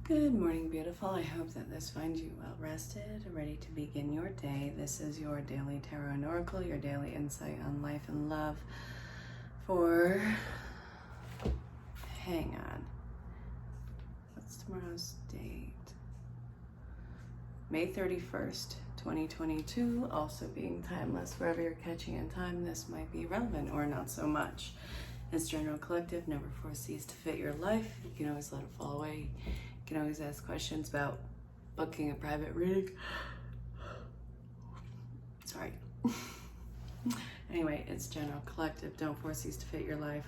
Good morning, beautiful. I hope that this finds you well rested, ready to begin your day. This is your daily tarot and oracle, your daily insight on life and love for, hang on, what's tomorrow's date? May 31st, 2022, also being timeless. Wherever you're catching in time, this might be relevant or not so much. It's general collective, never foresees to fit your life. You can always let it fall away. You can always ask questions about booking a private reading. Sorry. Anyway, it's general collective. Don't foresees to fit your life.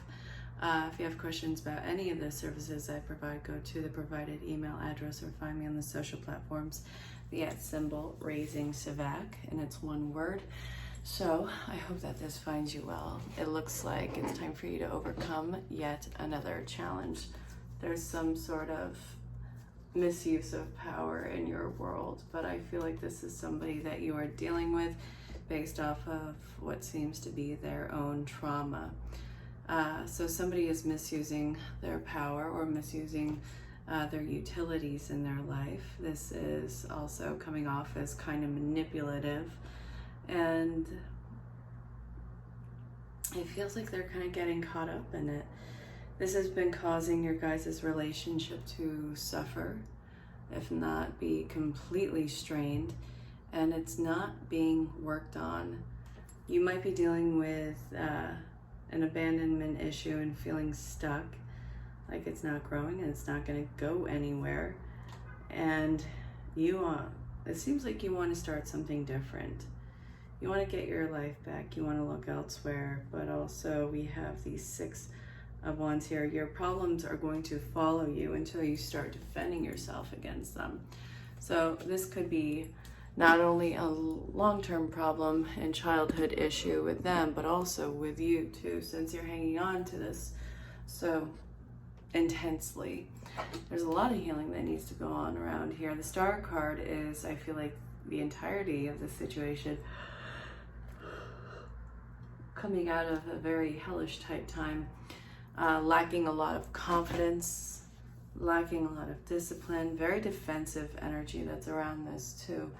If you have questions about any of the services I provide, go to the provided email address or find me on the social platforms. The @ Raising Savak, and it's one word. So I hope that this finds you well. It looks like it's time for you to overcome yet another challenge. There's some sort of misuse of power in your world, but I feel like this is somebody that you are dealing with based off of what seems to be their own trauma. So somebody is misusing their power or misusing their utilities in their life. This is also coming off as kind of manipulative, and it feels like they're kind of getting caught up in it. This has been causing your guys' relationship to suffer, if not be completely strained, and it's not being worked on. You might be dealing with an abandonment issue and feeling stuck, like it's not growing and it's not going to go anywhere. And it seems like you want to start something different. You want to get your life back. You want to look elsewhere, but also we have these 6 of Wands here. Your problems are going to follow you until you start defending yourself against them. So this could be not only a long-term problem and childhood issue with them, but also with you too, since you're hanging on to this so intensely. There's a lot of healing that needs to go on around here. The Star card is, I feel like, the entirety of the situation coming out of a very hellish type time, lacking a lot of confidence, lacking a lot of discipline, very defensive energy that's around this too.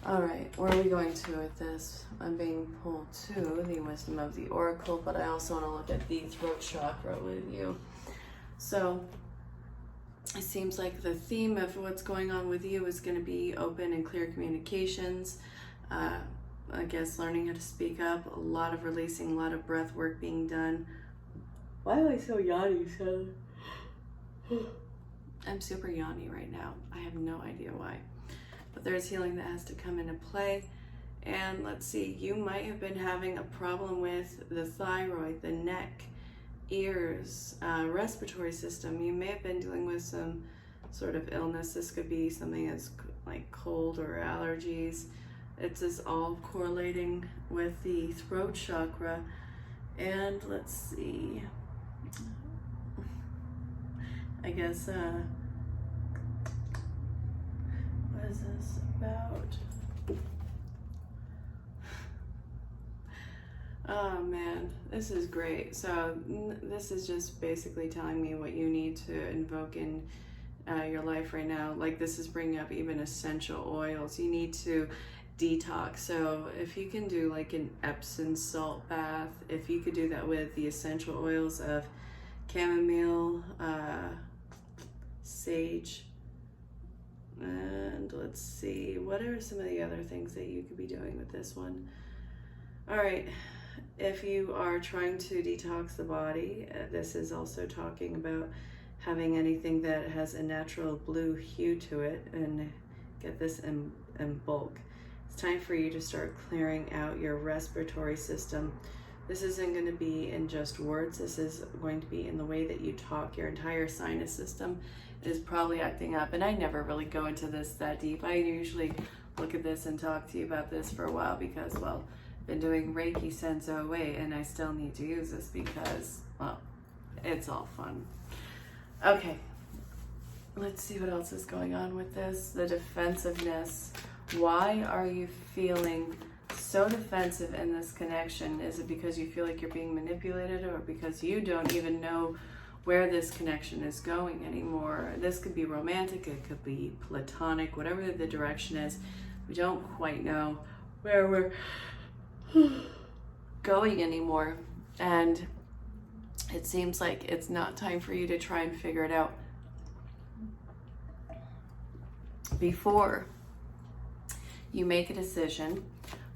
All right, where are we going to with this? I'm being pulled to the wisdom of the oracle, but I also want to look at the throat chakra with you. So it seems like the theme of what's going on with you is going to be open and clear communications. I guess learning how to speak up, a lot of releasing, a lot of breath work being done. Why am I so yawny, Sally? I'm super yawny right now. I have no idea why. But there's healing that has to come into play. And let's see, you might have been having a problem with the thyroid, the neck, ears, respiratory system. You may have been dealing with some sort of illness. This could be something as like cold or allergies. It's just all correlating with the throat chakra. And let's see, I guess, what is this about? Oh man, this is great. So this is just basically telling me what you need to invoke in your life right now. Like, this is bringing up even essential oils. You need to detox. So if you can do like an Epsom salt bath, if you could do that with the essential oils of chamomile, sage, and let's see, what are some of the other things that you could be doing with this one? All right, if you are trying to detox the body, this is also talking about having anything that has a natural blue hue to it, and get this in bulk. It's time for you to start clearing out your respiratory system. This isn't going to be in just words. This is going to be in the way that you talk. Your entire sinus system is probably acting up. And I never really go into this that deep. I usually look at this and talk to you about this for a while because, well, I've been doing Reiki since 08, and I still need to use this because, well, it's all fun. Okay, let's see what else is going on with this. The defensiveness. Why are you feeling so defensive in this connection? Is it because you feel like you're being manipulated, or because you don't even know where this connection is going anymore. This could be romantic, it could be platonic, whatever the direction is. We don't quite know where we're going anymore. And it seems like it's not time for you to try and figure it out before you make a decision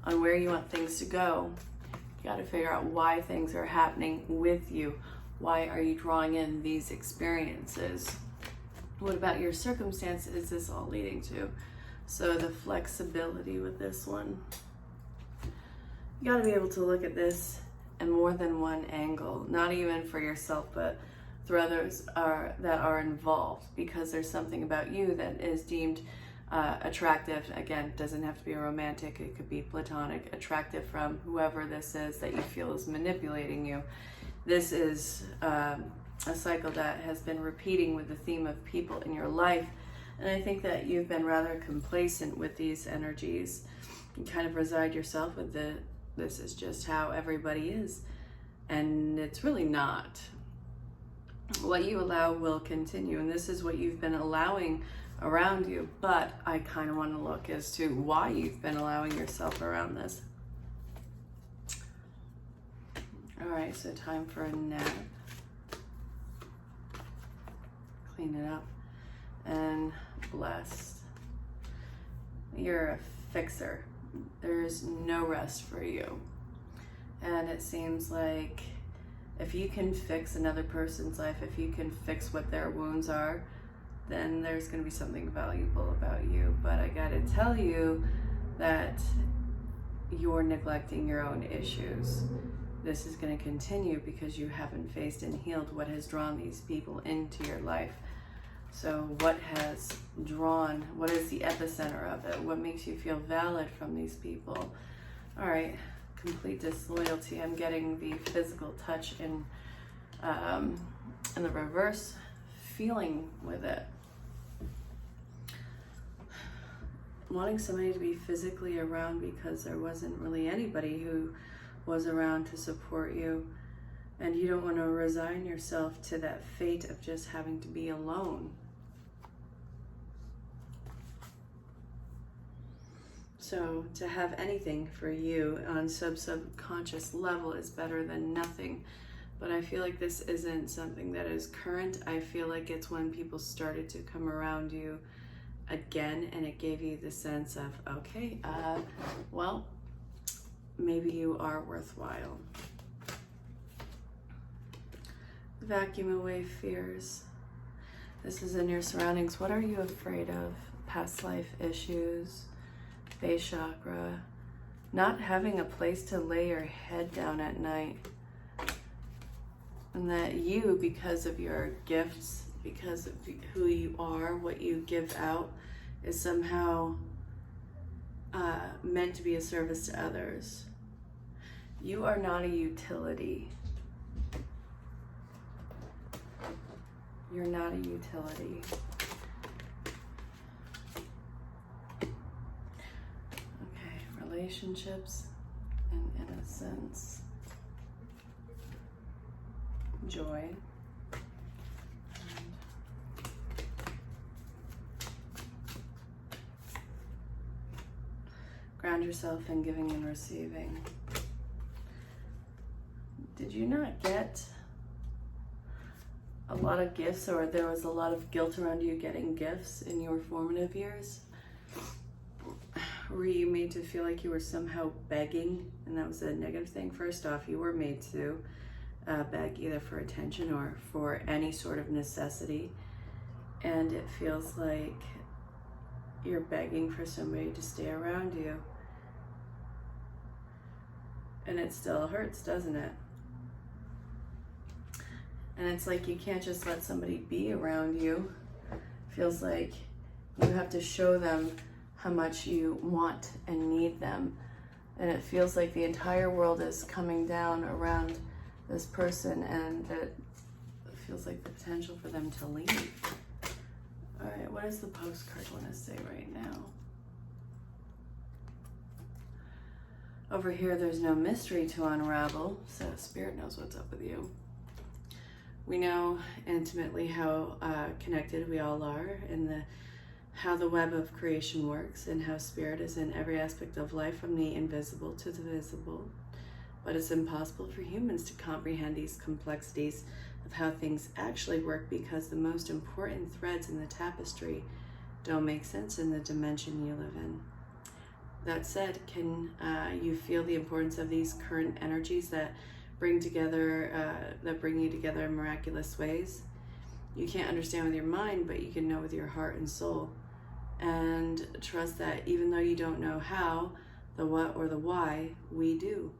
on where you want things to go. You got to figure out why things are happening with you. Why are you drawing in these experiences? What about your circumstances is this all leading to? So the flexibility with this one. You got to be able to look at this in more than one angle, not even for yourself, but for others that are involved, because there's something about you that is deemed attractive. Again, doesn't have to be romantic, it could be platonic, attractive from whoever this is that you feel is manipulating you. This is a cycle that has been repeating with the theme of people in your life, and I think that you've been rather complacent with these energies. You kind of reside yourself with this is just how everybody is, and it's really not. What you allow will continue, and this is what you've been allowing around you. But I kind of want to look as to why you've been allowing yourself around this. All right, so time for a nap. Clean it up. And blessed. You're a fixer. There's no rest for you. And it seems like if you can fix another person's life, if you can fix what their wounds are, then there's going to be something valuable about you. But I got to tell you that you're neglecting your own issues. This is going to continue because you haven't faced and healed what has drawn these people into your life. So what has drawn, what is the epicenter of it? What makes you feel valid from these people? All right, complete disloyalty. I'm getting the physical touch in the reverse, feeling with it. Wanting somebody to be physically around because there wasn't really anybody who was around to support you, and you don't want to resign yourself to that fate of just having to be alone. So to have anything for you on subconscious level is better than nothing. But I feel like this isn't something that is current. I feel like it's when people started to come around you again, and it gave you the sense of, okay, well, maybe you are worthwhile. Vacuum away fears. This is in your surroundings. What are you afraid of? Past life issues, base chakra, not having a place to lay your head down at night. And that you, because of your gifts, because of who you are, what you give out, is somehow meant to be a service to others. You are not a utility. You're not a utility. Okay, relationships and innocence. Joy. Ground yourself in giving and receiving. Did you not get a lot of gifts, or there was a lot of guilt around you getting gifts in your formative years? Were you made to feel like you were somehow begging, and that was a negative thing? First off, you were made to beg either for attention or for any sort of necessity, and it feels like you're begging for somebody to stay around you, and it still hurts, doesn't it? And it's like you can't just let somebody be around you. It feels like you have to show them how much you want and need them, and it feels like the entire world is coming down around this person, and it feels like the potential for them to leave. All right, what does the postcard want to say right now? Over here, there's no mystery to unravel, so Spirit knows what's up with you. We know intimately how connected we all are, and how the web of creation works, and how spirit is in every aspect of life, from the invisible to the visible. But it's impossible for humans to comprehend these complexities of how things actually work, because the most important threads in the tapestry don't make sense in the dimension you live in. That said, can you feel the importance of these current energies that bring you together in miraculous ways? You can't understand with your mind, but you can know with your heart and soul. And trust that even though you don't know how, the what, or the why, we do.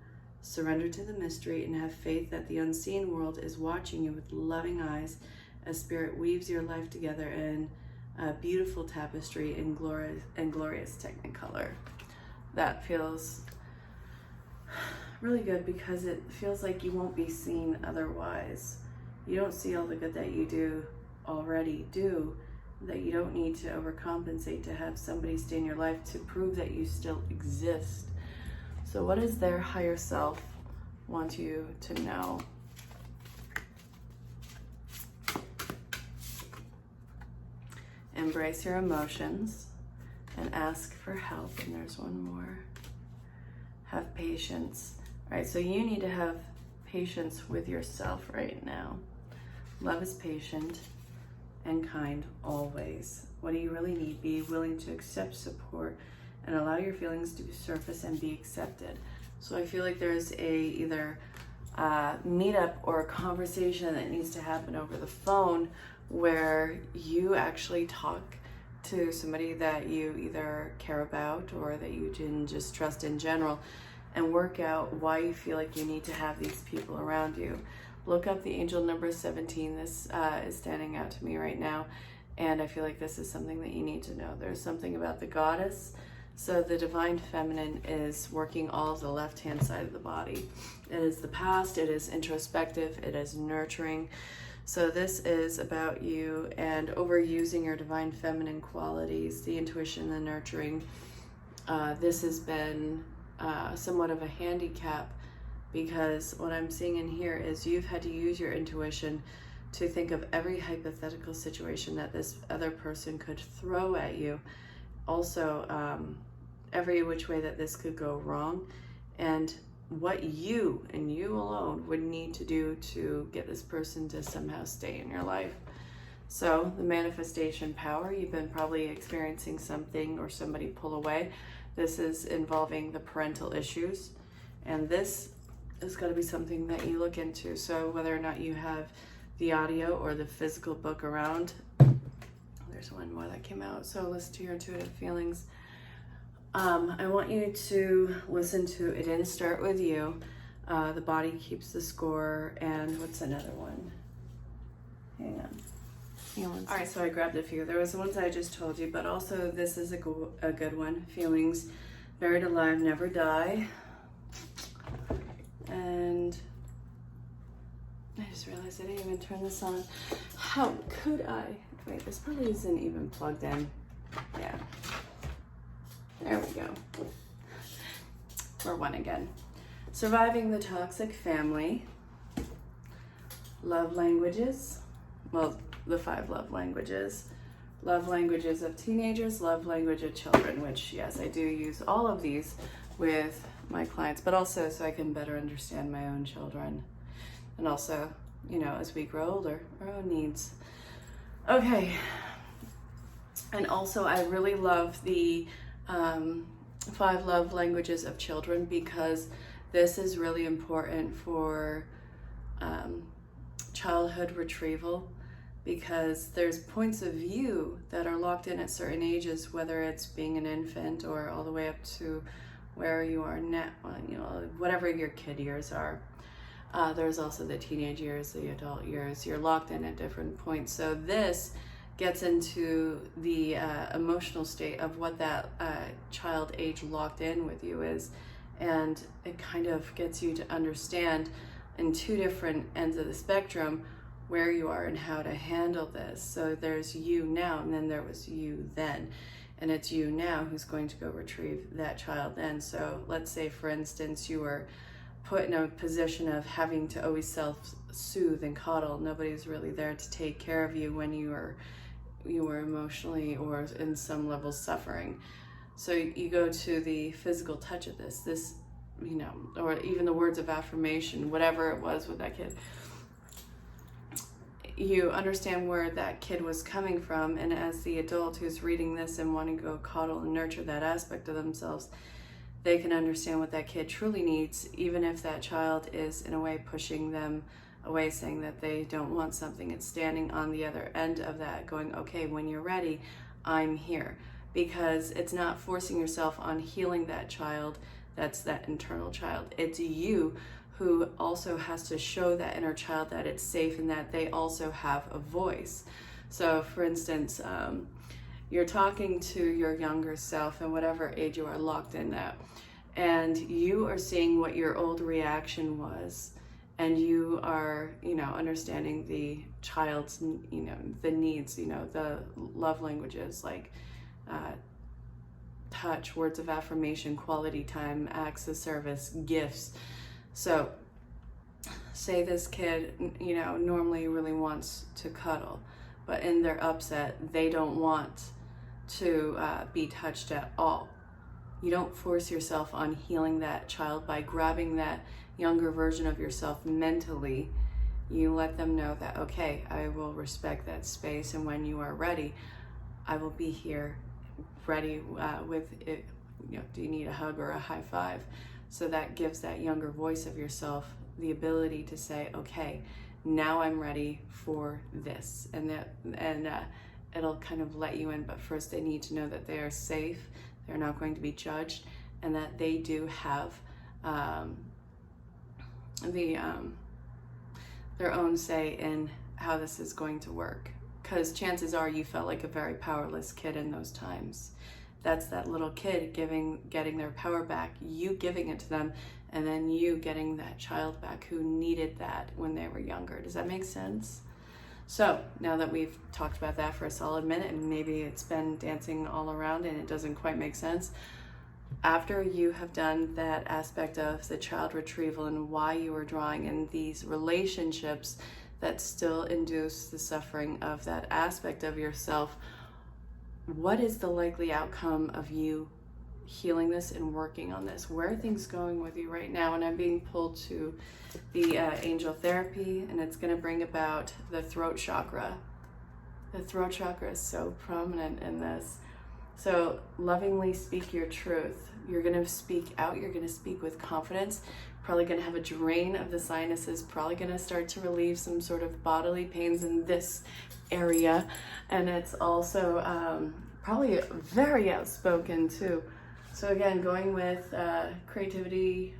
Surrender to the mystery and have faith that the unseen world is watching you with loving eyes as spirit weaves your life together in a beautiful tapestry in glorious technicolor. That feels really good, because it feels like you won't be seen otherwise. You don't see all the good that you already do, that you don't need to overcompensate to have somebody stay in your life to prove that you still exist. So what does their higher self want you to know? Embrace your emotions and ask for help. And there's one more. Have patience. All right, so you need to have patience with yourself right now. Love is patient and kind always. What do you really need? Be willing to accept support and allow your feelings to surface and be accepted. So I feel like there's either a meetup or a conversation that needs to happen over the phone, where you actually talk to somebody that you either care about or that you can just trust in general, and work out why you feel like you need to have these people around you. Look up the angel number 17. This is standing out to me right now, and I feel like this is something that you need to know. There's something about the goddess. So the divine feminine is working all of the left-hand side of the body. It is the past, it is introspective, it is nurturing. So this is about you and overusing your divine feminine qualities, the intuition, the nurturing. This has been somewhat of a handicap, because what I'm seeing in here is you've had to use your intuition to think of every hypothetical situation that this other person could throw at you. Also, every which way that this could go wrong, and what you and you alone would need to do to get this person to somehow stay in your life. So the manifestation power, you've been probably experiencing something or somebody pull away. This is involving the parental issues, and this is going to be something that you look into. So whether or not you have the audio or the physical book around, there's one more that came out. So listen to your intuitive feelings. I want you to listen to It Didn't Start With You. The Body Keeps the Score. And what's another one? Hang on. All right, so I grabbed a few. There was the ones I just told you, but also this is a good one. Feelings Buried Alive Never Die. And I just realized I didn't even turn this on. How could I? Wait, this probably isn't even plugged in. Yeah. There we go. We're one again. Surviving the Toxic Family. Love Languages. Well, the 5 love languages. Love languages of teenagers, love language of children, which, yes, I do use all of these with my clients, but also so I can better understand my own children. And also, you know, as we grow older, our own needs. Okay. And also, I really love the 5 love languages of children, because this is really important for childhood retrieval, because there's points of view that are locked in at certain ages, whether it's being an infant or all the way up to where you are now, you know, whatever your kid years are. There's also the teenage years, the adult years. You're locked in at different points. So this gets into the emotional state of what that child age locked in with you is, and it kind of gets you to understand in 2 different ends of the spectrum where you are and how to handle this. So there's you now, and then there was you then, and it's you now who's going to go retrieve that child then. So let's say, for instance, you were put in a position of having to always self-soothe and coddle. Nobody's really there to take care of you when you were emotionally or in some level suffering. So you go to the physical touch of this, you know, or even the words of affirmation, whatever it was with that kid. You understand where that kid was coming from, and as the adult who's reading this and wanting to go coddle and nurture that aspect of themselves, they can understand what that kid truly needs, even if that child is in a way pushing them away, saying that they don't want something. It's standing on the other end of that, going, okay, when you're ready, I'm here. Because it's not forcing yourself on healing that child, that's that internal child. It's you who also has to show that inner child that it's safe and that they also have a voice. So for instance, you're talking to your younger self and whatever age you are locked in at, and you are seeing what your old reaction was, and you are, you know, understanding the child's, you know, the needs, you know, the love languages like touch, words of affirmation, quality time, acts of service, gifts. So say this kid, you know, normally really wants to cuddle, but in their upset, they don't want to be touched at all. You don't force yourself on healing that child by grabbing that younger version of yourself mentally. You let them know that, okay, I will respect that space, and when you are ready, I will be here ready with it. You know, do you need a hug or a high five? So that gives that younger voice of yourself the ability to say, okay, now I'm ready for this, and it'll kind of let you in. But first they need to know that they are safe, they're not going to be judged, and that they do have their own say in how this is going to work. Because chances are you felt like a very powerless kid in those times. That's that little kid getting their power back, you giving it to them, and then you getting that child back who needed that when they were younger. Does that make sense? So now that we've talked about that for a solid minute, and maybe it's been dancing all around and it doesn't quite make sense, after you have done that aspect of the child retrieval and why you are drawing in these relationships that still induce the suffering of that aspect of yourself, what is the likely outcome of you healing this and working on this? Where are things going with you right now? And I'm being pulled to the angel therapy, and it's going to bring about the throat chakra. The throat chakra is so prominent in this. So lovingly speak your truth. You're going to speak out. You're going to speak with confidence. Probably going to have a drain of the sinuses. Probably going to start to relieve some sort of bodily pains in this area. And it's also probably very outspoken too. So again, going with creativity,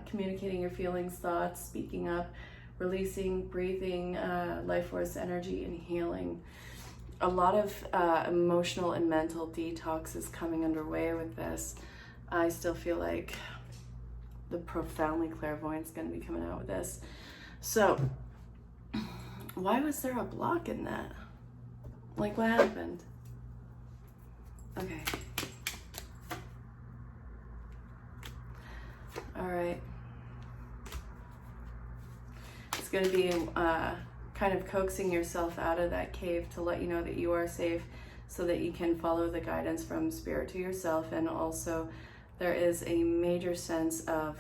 communicating your feelings, thoughts, speaking up, releasing, breathing, life force energy, and healing. A lot of emotional and mental detox is coming underway with this. I still feel like the profoundly clairvoyant is going to be coming out with this. So why was there a block in that? Like, what happened? Okay. All right. It's going to be kind of coaxing yourself out of that cave to let you know that you are safe, so that you can follow the guidance from spirit to yourself. And also there is a major sense of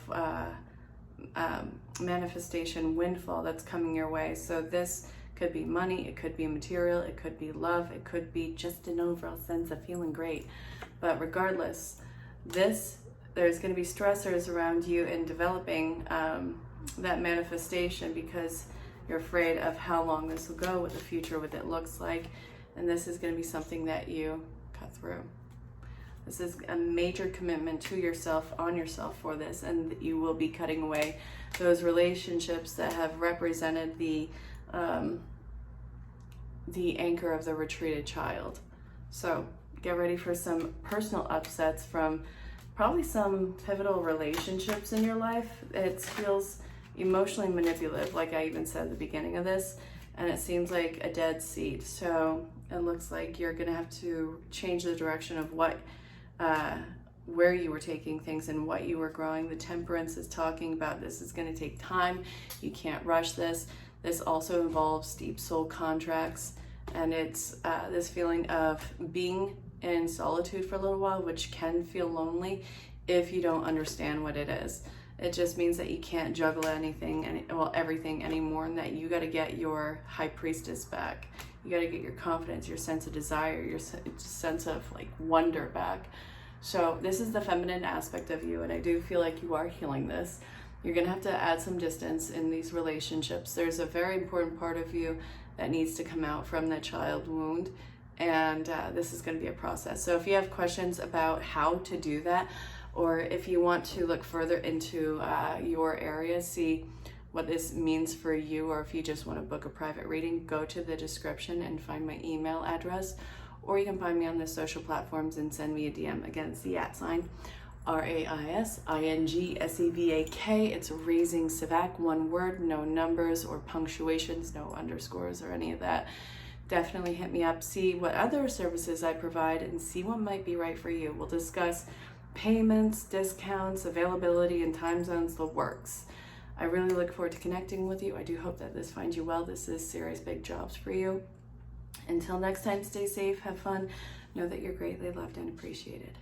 manifestation windfall that's coming your way. So this could be money, it could be material, it could be love, it could be just an overall sense of feeling great. But regardless, there's going to be stressors around you in developing that manifestation, because you're afraid of how long this will go, what the future, what it looks like. And this is going to be something that you cut through. This is a major commitment to yourself, on yourself for this, and you will be cutting away those relationships that have represented the anchor of the retreated child. So get ready for some personal upsets from probably some pivotal relationships in your life. It feels emotionally manipulative, like I even said at the beginning of this, and it seems like a dead seat. So it looks like you're gonna have to change the direction of what where you were taking things and what you were growing. The Temperance is talking about this is going to take time. You can't rush this. This also involves deep soul contracts, and it's this feeling of being in solitude for a little while, which can feel lonely if you don't understand what it is. It just means that you can't juggle everything anymore, and that you got to get your high priestess back. You got to get your confidence, your sense of desire, your sense of like wonder back. So this is the feminine aspect of you, and I do feel like you are healing this. You're going to have to add some distance in these relationships. There's a very important part of you that needs to come out from that child wound, and this is going to be a process. So if you have questions about how to do that, or if you want to look further into your area, see what this means for you, or if you just want to book a private reading, go to the description and find my email address, or you can find me on the social platforms and send me a DM. Again, it's the @ RAISINGSEVAK. It's Raising Savak, one word, no numbers or punctuations, no underscores or any of that. Definitely hit me up, see what other services I provide, and see what might be right for you. We'll discuss payments, discounts, availability, and time zones, the works. I really look forward to connecting with you. I do hope that this finds you well. This is serious big jobs for you. Until next time, stay safe, have fun, know that you're greatly loved and appreciated.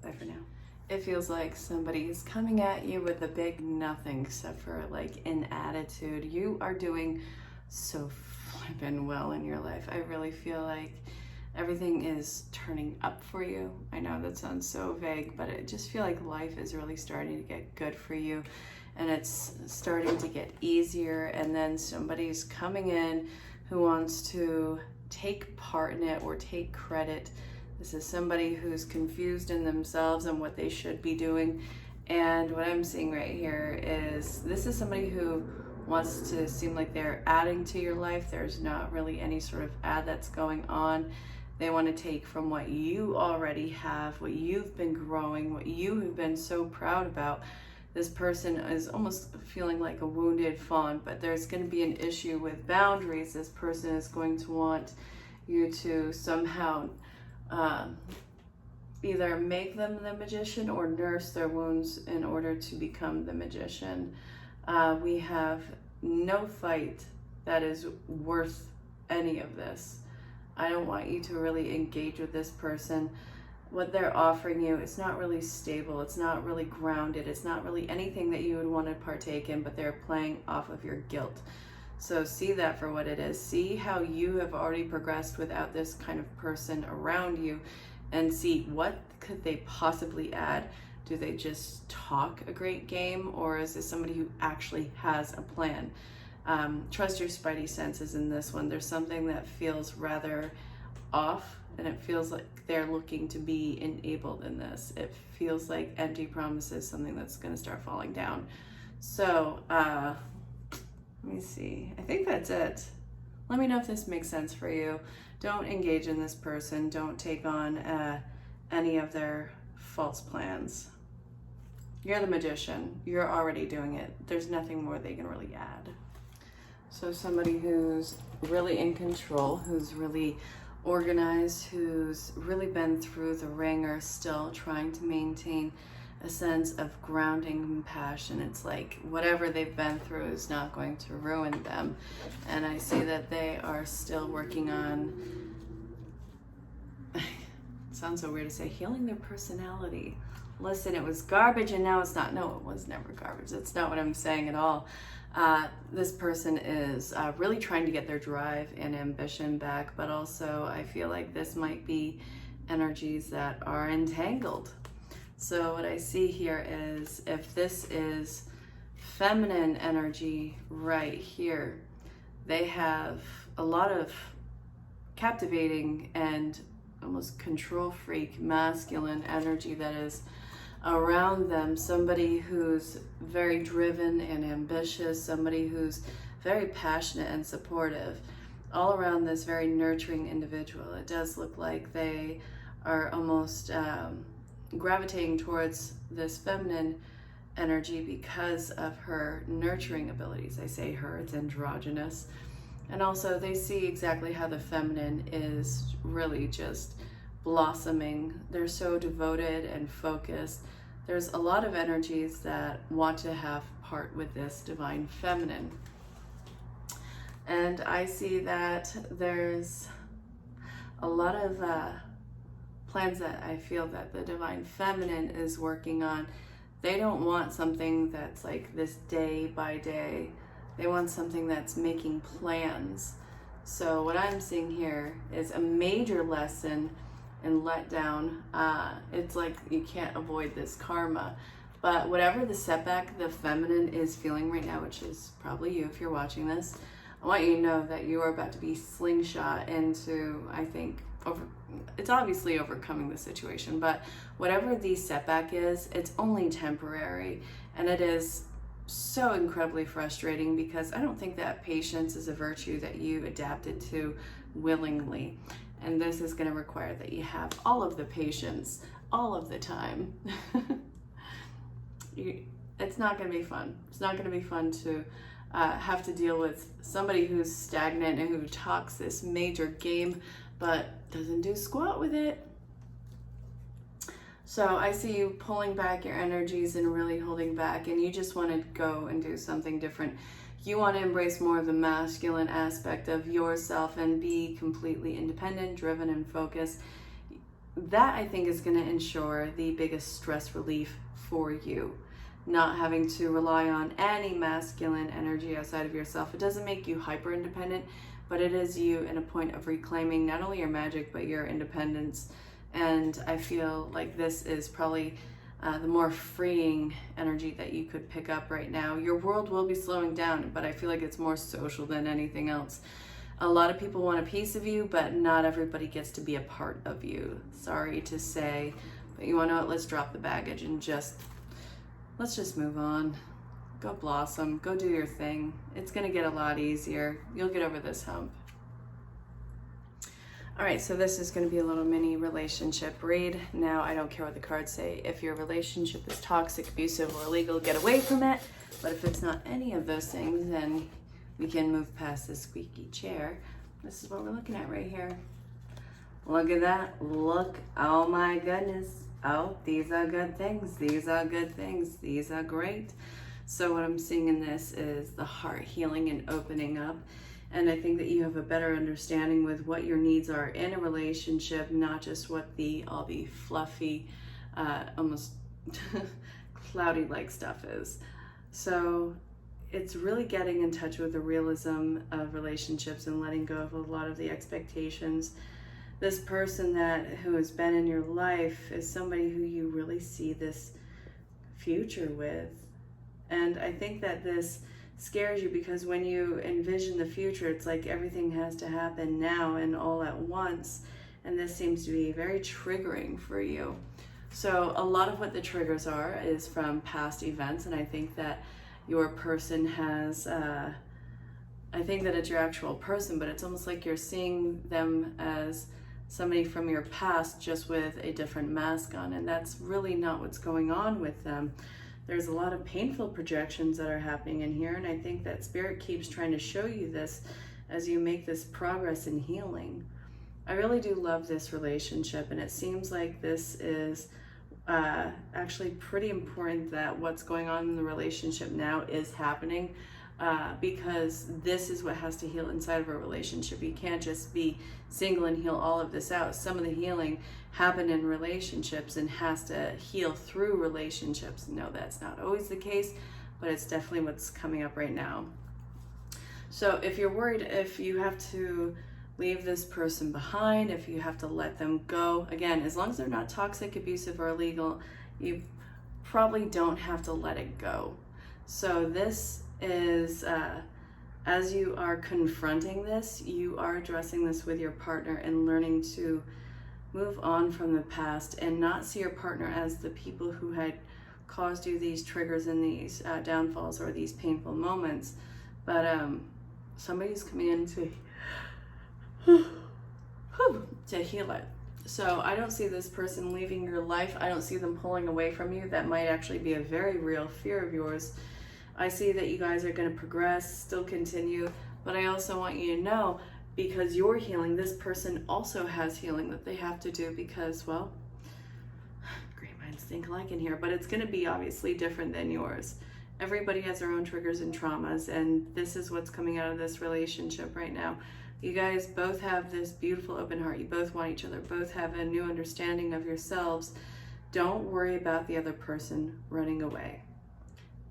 Bye for now. It feels like somebody is coming at you with a big nothing except for like an attitude. You are doing so flippin' well in your life. I really feel like everything is turning up for you. I know that sounds so vague, but I just feel like life is really starting to get good for you, and it's starting to get easier. And then somebody's coming in who wants to take part in it or take credit. This is somebody who's confused in themselves and what they should be doing. And what I'm seeing right here is this is somebody who wants to seem like they're adding to your life. There's not really any sort of add that's going on. They want to take from what you already have, what you've been growing, what you have been so proud about. This person is almost feeling like a wounded fawn, but there's going to be an issue with boundaries. This person is going to want you to somehow either make them the magician or nurse their wounds in order to become the magician. We have no fight that is worth any of this. I don't want you to really engage with this person. What they're offering you, it's not really stable, it's not really grounded, it's not really anything that you would want to partake in, but they're playing off of your guilt. So see that for what it is. See how you have already progressed without this kind of person around you, and see what could they possibly add. Do they just talk a great game, or is this somebody who actually has a plan? Trust your spidey senses in this one. There's something that feels rather off, and it feels like they're looking to be enabled in this. It feels like empty promises, something that's going to start falling down. So let me see. I think that's it. Let me know if this makes sense for you. Don't engage in this person. Don't take on any of their false plans. You're the magician. You're already doing it. There's nothing more they can really add. So somebody who's really in control, who's really organized, who's really been through the ringer, still trying to maintain a sense of grounding and passion. It's like whatever they've been through is not going to ruin them. And I see that they are still working on, it sounds so weird to say, healing their personality. Listen, it was garbage and now it's not. No, it was never garbage. That's not what I'm saying at all. This person is really trying to get their drive and ambition back, but also I feel like this might be energies that are entangled. So what I see here is, if this is feminine energy right here, they have a lot of captivating and almost control freak masculine energy that is around them. Somebody who's very driven and ambitious, somebody who's very passionate and supportive, all around this very nurturing individual. It does look like they are almost gravitating towards this feminine energy because of her nurturing abilities. I say her, it's androgynous. And also they see exactly how the feminine is really just blossoming. They're so devoted and focused. There's a lot of energies that want to have part with this divine feminine. And I see that there's a lot of plans that I feel that the divine feminine is working on. They don't want something that's like this day by day. They want something that's making plans. So what I'm seeing here is a major lesson in letdown. It's like you can't avoid this karma. But whatever the setback the feminine is feeling right now, which is probably you if you're watching this, I want you to know that you are about to be slingshot into, I think, it's obviously overcoming the situation, but whatever the setback is, it's only temporary. And it is so incredibly frustrating because I don't think that patience is a virtue that you adapted to willingly. And this is going to require that you have all of the patience all of the time. It's not going to be fun. It's not going to be fun to have to deal with somebody who's stagnant and who talks this major game but doesn't do squat with it. So I see you pulling back your energies and really holding back, and you just want to go and do something different. You want to embrace more of the masculine aspect of yourself and be completely independent, driven, and focused. That, I think, is going to ensure the biggest stress relief for you. Not having to rely on any masculine energy outside of yourself. It doesn't make you hyper independent, but it is you in a point of reclaiming not only your magic, but your independence. And I feel like this is probably the more freeing energy that you could pick up right now. Your world will be slowing down, but I feel like it's more social than anything else. A lot of people want a piece of you, but not everybody gets to be a part of you. Sorry to say, but you want to know what? Let's drop the baggage and let's just move on. Go blossom, go do your thing. It's gonna get a lot easier. You'll get over this hump. All right, so this is gonna be a little mini relationship read. Now, I don't care what the cards say. If your relationship is toxic, abusive, or illegal, get away from it. But if it's not any of those things, then we can move past this squeaky chair. This is what we're looking at right here. Look at that, look, oh my goodness. Oh, these are good things. These are good things. These are great. So what I'm seeing in this is the heart healing and opening up. And I think that you have a better understanding with what your needs are in a relationship, not just what all the fluffy, almost cloudy-like stuff is. So it's really getting in touch with the realism of relationships and letting go of a lot of the expectations. This person who has been in your life is somebody who you really see this future with. And I think that this scares you because when you envision the future, it's like everything has to happen now and all at once. And this seems to be very triggering for you. So a lot of what the triggers are is from past events. And I think that your person has, I think that it's your actual person, but it's almost like you're seeing them as somebody from your past just with a different mask on. And that's really not what's going on with them. There's a lot of painful projections that are happening in here, and I think that Spirit keeps trying to show you this as you make this progress in healing. I really do love this relationship, and it seems like this is actually pretty important that what's going on in the relationship now is happening, because this is what has to heal inside of a relationship. You can't just be single and heal all of this out. Some of the healing happened in relationships and has to heal through relationships. No, that's not always the case, but it's definitely what's coming up right now. So if you're worried, if you have to leave this person behind, if you have to let them go, again, as long as they're not toxic, abusive, or illegal, you probably don't have to let it go. So this is, as you are confronting this, you are addressing this with your partner and learning to move on from the past and not see your partner as the people who had caused you these triggers and these downfalls or these painful moments. But somebody's coming in to heal it. So I don't see this person leaving your life. I don't see them pulling away from you. That might actually be a very real fear of yours. I see that you guys are going to progress, still continue, but I also want you to know because you're healing, this person also has healing that they have to do because, well, great minds think alike in here, but it's going to be obviously different than yours. Everybody has their own triggers and traumas, and this is what's coming out of this relationship right now. You guys both have this beautiful open heart. You both want each other, both have a new understanding of yourselves. Don't worry about the other person running away.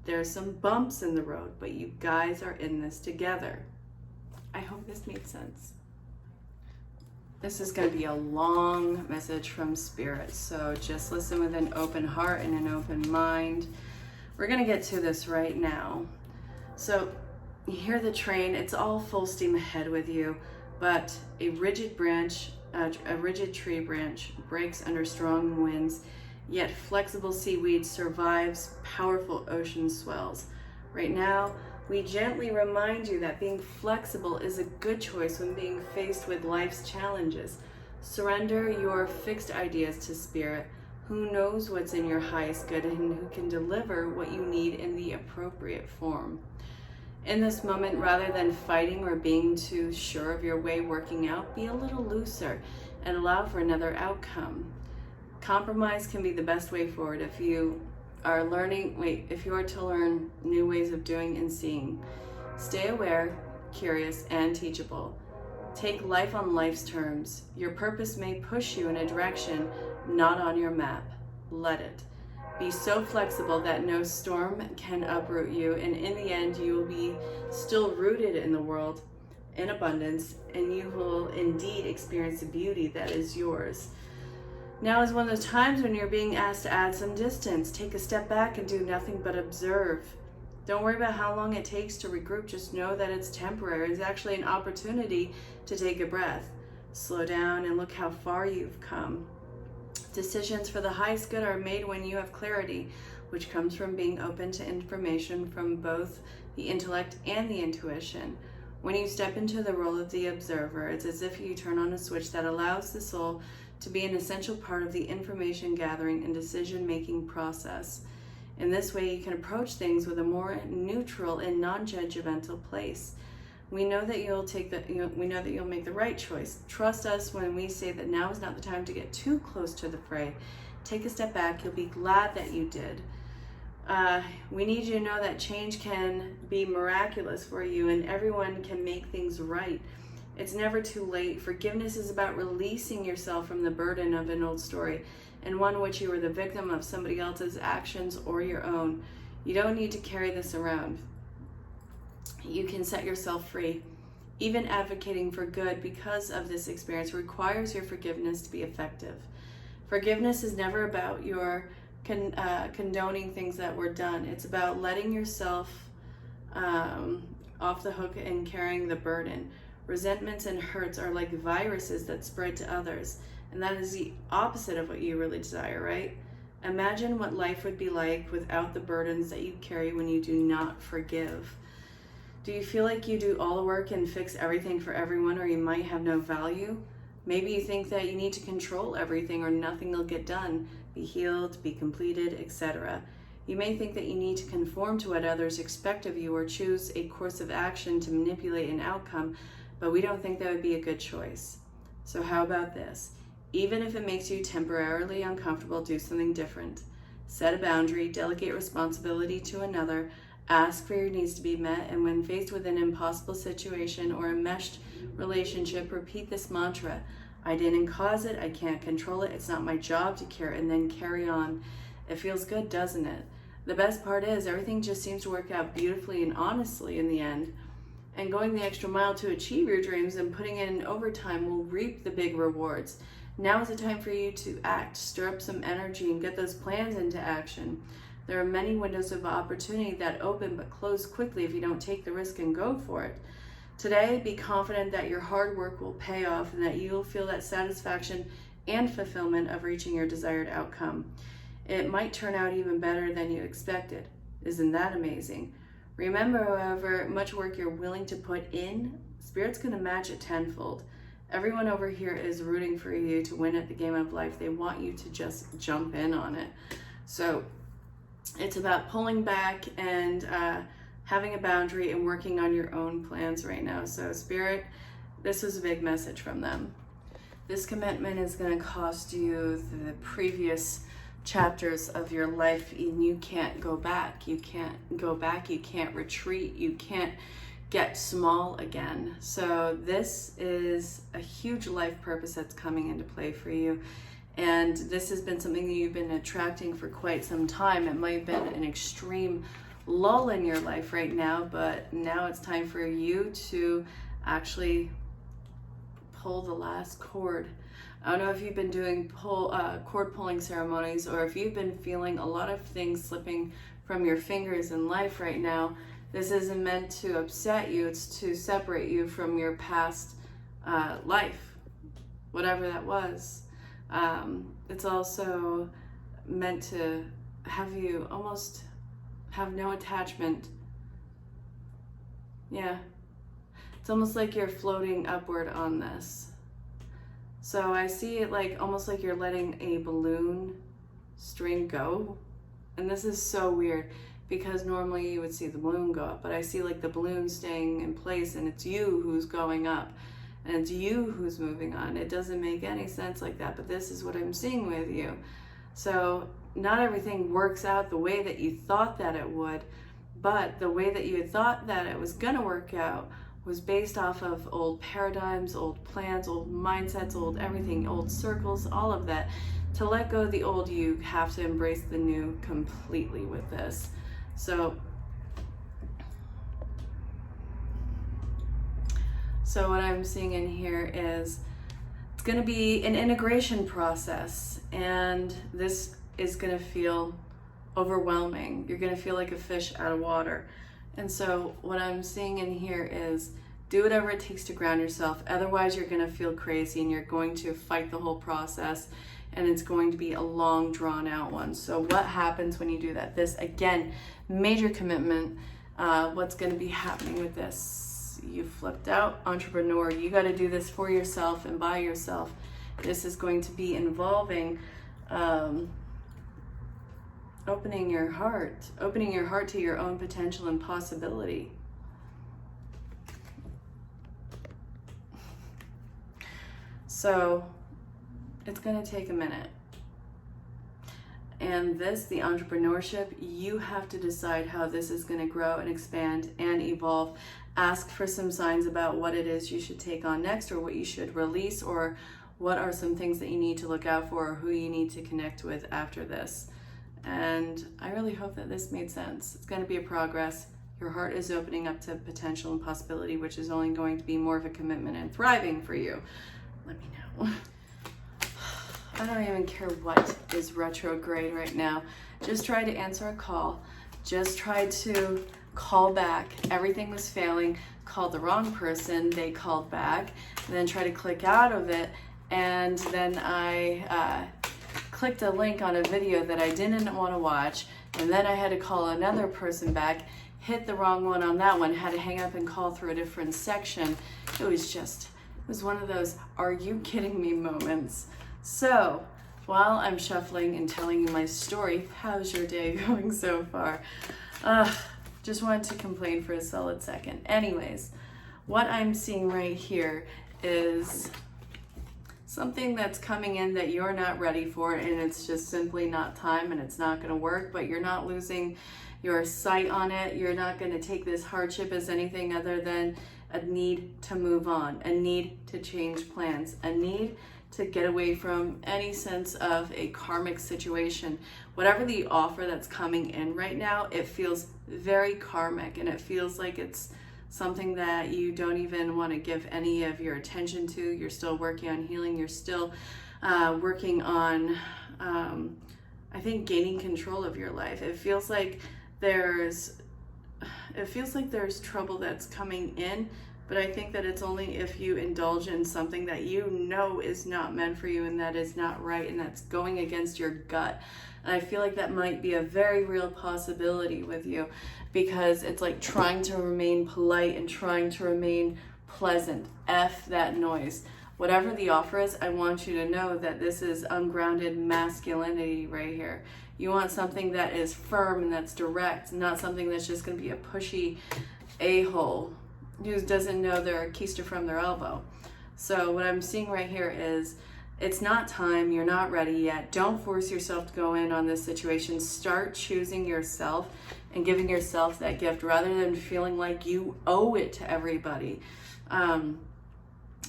There's some bumps in the road, but you guys are in this together. I hope this made sense. This is going to be a long message from Spirit, so just listen with an open heart and an open mind. We're going to get to this right now. So you hear the train, it's all full steam ahead with you, but a rigid tree branch breaks under strong winds, yet flexible seaweed survives powerful ocean swells. Right now, we gently remind you that being flexible is a good choice when being faced with life's challenges. Surrender your fixed ideas to Spirit, who knows what's in your highest good and who can deliver what you need in the appropriate form. In this moment, rather than fighting or being too sure of your way working out, be a little looser and allow for another outcome. Compromise can be the best way forward if you are to learn new ways of doing and seeing. Stay aware, curious, and teachable. Take life on life's terms. Your purpose may push you in a direction not on your map. Let it. Be so flexible that no storm can uproot you, and in the end, you will be still rooted in the world in abundance, and you will indeed experience the beauty that is yours. Now is one of those times when you're being asked to add some distance. Take a step back and do nothing but observe. Don't worry about how long it takes to regroup. Just know that it's temporary. It's actually an opportunity to take a breath. Slow down and look how far you've come. Decisions for the highest good are made when you have clarity, which comes from being open to information from both the intellect and the intuition. When you step into the role of the observer, it's as if you turn on a switch that allows the soul to be an essential part of the information gathering and decision-making process. In this way, you can approach things with a more neutral and non-judgmental place. We know that you'll make the right choice. Trust us when we say that now is not the time to get too close to the fray. Take a step back. You'll be glad that you did. We need you to know that change can be miraculous for you, and everyone can make things right. It's never too late. Forgiveness is about releasing yourself from the burden of an old story, and one which you were the victim of somebody else's actions or your own. You don't need to carry this around. You can set yourself free. Even advocating for good because of this experience requires your forgiveness to be effective. Forgiveness is never about your condoning things that were done. It's about letting yourself off the hook and carrying the burden. Resentments and hurts are like viruses that spread to others, and that is the opposite of what you really desire, right? Imagine what life would be like without the burdens that you carry when you do not forgive. Do you feel like you do all the work and fix everything for everyone, or you might have no value? Maybe you think that you need to control everything or nothing will get done, be healed, be completed, etc. You may think that you need to conform to what others expect of you or choose a course of action to manipulate an outcome, but we don't think that would be a good choice. So how about this? Even if it makes you temporarily uncomfortable, do something different. Set a boundary, delegate responsibility to another, ask for your needs to be met, and when faced with an impossible situation or a meshed relationship, repeat this mantra: I didn't cause it, I can't control it, it's not my job to care, and then carry on. It feels good, doesn't it? The best part is everything just seems to work out beautifully and honestly in the end. And going the extra mile to achieve your dreams and putting in overtime will reap the big rewards. Now is the time for you to act, stir up some energy, and get those plans into action. There are many windows of opportunity that open but close quickly if you don't take the risk and go for it. Today, be confident that your hard work will pay off and that you'll feel that satisfaction and fulfillment of reaching your desired outcome. It might turn out even better than you expected. Isn't that amazing? Remember, however much work you're willing to put in, Spirit's going to match it tenfold. Everyone over here is rooting for you to win at the game of life. They want you to just jump in on it. So it's about pulling back and having a boundary and working on your own plans right now. So Spirit, this was a big message from them. This commitment is going to cost you the previous chapters of your life, and you can't go back. You can't go back. You can't retreat. You can't get small again. So this is a huge life purpose that's coming into play for you. And this has been something that you've been attracting for quite some time. It might have been an extreme lull in your life right now, but now it's time for you to actually pull the last cord. I don't know if you've been doing cord pulling ceremonies, or if you've been feeling a lot of things slipping from your fingers in life right now. This isn't meant to upset you, it's to separate you from your past life, whatever that was. It's also meant to have you almost have no attachment. Yeah. It's almost like you're floating upward on this. So I see it like almost like you're letting a balloon string go. And this is so weird because normally you would see the balloon go up, but I see like the balloon staying in place, and it's you who's going up and it's you who's moving on. It doesn't make any sense like that, but this is what I'm seeing with you. So not everything works out the way that you thought that it would, but the way that you had thought that it was gonna work out was based off of old paradigms, old plans, old mindsets, old everything, old circles, all of that. To let go of the old, you have to embrace the new completely with this. So what I'm seeing in here is it's going to be an integration process, and this is going to feel overwhelming. You're going to feel like a fish out of water. And so what I'm seeing in here is do whatever it takes to ground yourself. Otherwise, you're going to feel crazy and you're going to fight the whole process, and it's going to be a long, drawn out one. So what happens when you do that? This, again, major commitment. What's going to be happening with this? You flipped out, entrepreneur. You got to do this for yourself and by yourself. This is going to be involving opening your heart to your own potential and possibility. So it's going to take a minute. And this, the entrepreneurship, you have to decide how this is going to grow and expand and evolve. Ask for some signs about what it is you should take on next, or what you should release, or what are some things that you need to look out for, or who you need to connect with after this. And I really hope that this made sense. It's going to be a progress. Your heart is opening up to potential and possibility, which is only going to be more of a commitment and thriving for you. Let me know. I don't even care what is retrograde right now. Just try to answer a call. Just try to call back. Everything was failing. Called the wrong person. They called back. And then try to click out of it. And then I clicked a link on a video that I didn't want to watch. And then I had to call another person back. Hit the wrong one on that one. Had to hang up and call through a different section. It was one of those "are you kidding me" moments. So while I'm shuffling and telling you my story, how's your day going so far? Just wanted to complain for a solid second. Anyways, what I'm seeing right here is something that's coming in that you're not ready for, and it's just simply not time, and it's not going to work, but you're not losing your sight on it. You're not going to take this hardship as anything other than a need to move on, a need to change plans, a need to get away from any sense of a karmic situation. Whatever the offer that's coming in right now, it feels very karmic, and it feels like it's something that you don't even want to give any of your attention to. You're still working on healing. You're still working on, I think, gaining control of your life. It feels like there's trouble that's coming in, but I think that it's only if you indulge in something that you know is not meant for you, and that is not right, and that's going against your gut. And I feel like that might be a very real possibility with you, because it's like trying to remain polite and trying to remain pleasant. F that noise. Whatever the offer is, I want you to know that this is ungrounded masculinity right here. You want something that is firm and that's direct, not something that's just going to be a pushy a-hole who doesn't know their keister from their elbow. So what I'm seeing right here is it's not time, you're not ready yet. Don't force yourself to go in on this situation. Start choosing yourself and giving yourself that gift rather than feeling like you owe it to everybody.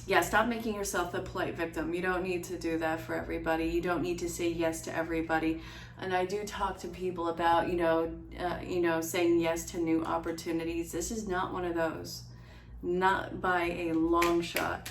Yeah, stop making yourself the polite victim. You don't need to do that for everybody. You don't need to say yes to everybody. And I do talk to people about, saying yes to new opportunities. This is not one of those, not by a long shot.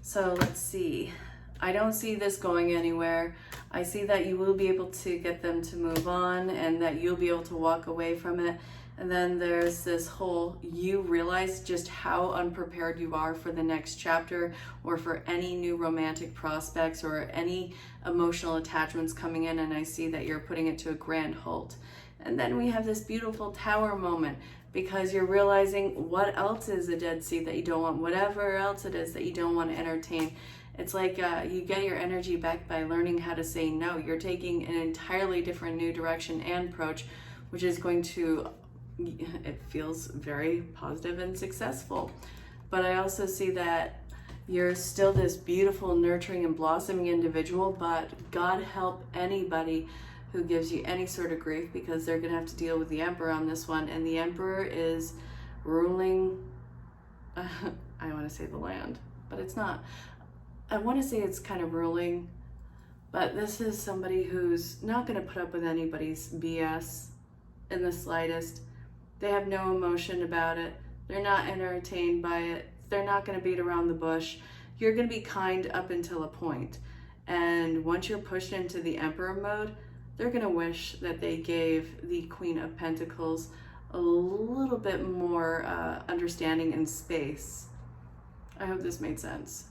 So let's see. I don't see this going anywhere. I see that you will be able to get them to move on and that you'll be able to walk away from it. And then there's this whole, you realize just how unprepared you are for the next chapter or for any new romantic prospects or any emotional attachments coming in, and I see that you're putting it to a grand halt. And then we have this beautiful tower moment because you're realizing what else is a dead sea that you don't want, whatever else it is that you don't want to entertain. It's like you get your energy back by learning how to say no. You're taking an entirely different new direction and approach, which is going to, it feels very positive and successful. But I also see that you're still this beautiful, nurturing, and blossoming individual, but God help anybody who gives you any sort of grief, because they're going to have to deal with the Emperor on this one. And the Emperor is ruling, I want to say the land, but it's not. I want to say it's kind of ruling, but this is somebody who's not going to put up with anybody's BS in the slightest. They have no emotion about it. They're not entertained by it. They're not going to beat around the bush. You're going to be kind up until a point. And once you're pushed into the Emperor mode, they're going to wish that they gave the Queen of Pentacles a little bit more understanding and space. I hope this made sense.